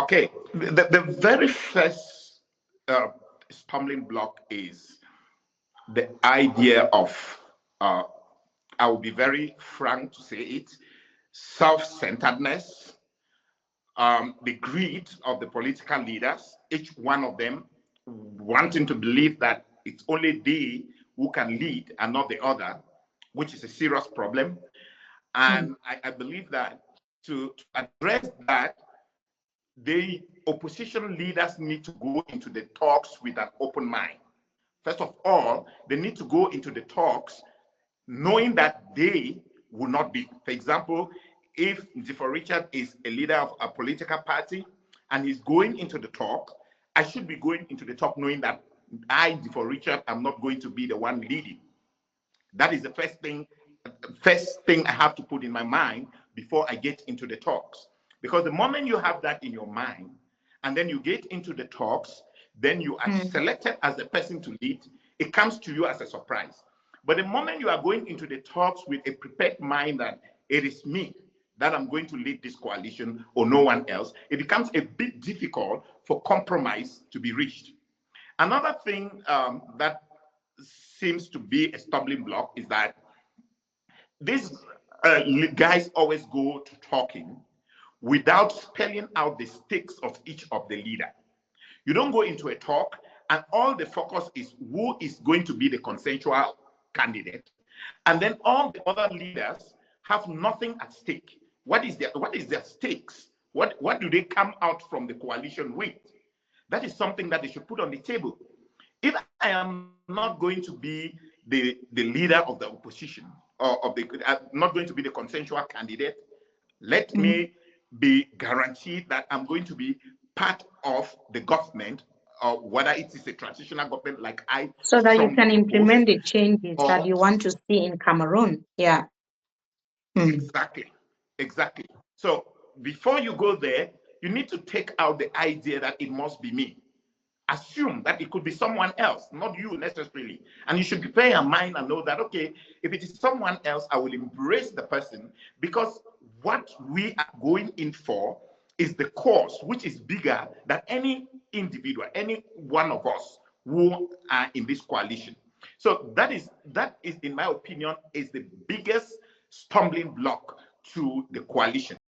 Okay, the very first uh, stumbling block is the idea of, uh, I will be very frank to say it, self-centeredness, the greed of the political leaders, each one of them wanting to believe that it's only they who can lead and not the other, which is a serious problem. And I believe that to address that, the opposition leaders need to go into the talks with an open mind. First of all, they need to go into the talks knowing that they will not be, for example, if Ndifor Richard is a leader of a political party and he's going into the talk, I should be going into the talk knowing that I, Ndifor Richard, am not going to be the one leading. That is the first thing I have to put in my mind before I get into the talks. Because the moment you have that in your mind, and then you get into the talks, then you are selected as the person to lead, it comes to you as a surprise. But the moment you are going into the talks with a prepared mind that it is me that I'm going to lead this coalition or no one else, it becomes a bit difficult for compromise to be reached. Another thing that seems to be a stumbling block is that these guys always go to talking without spelling out the stakes of each of the leader. You don't go into a talk and all the focus is who is going to be the consensual candidate, and then all the other leaders have nothing at stake. What is their stakes? What do they come out from the coalition with? That is something that they should put on the table. If I am not going to be the leader of the opposition, or of the not going to be the consensual candidate, let me be guaranteed that I'm going to be part of the government, or whether it is a transitional government like I So that you strongly can propose, implement the changes that or you want to see in Cameroon. Yeah. exactly, exactly. So before you go there, you need to take out the idea that it must be me. Assume that it could be someone else, not you necessarily. And you should prepare your mind and know that, okay, if it is someone else, I will embrace the person, because what we are going in for is the cause, which is bigger than any individual, any one of us who are in this coalition. So that is, in my opinion, is the biggest stumbling block to the coalition.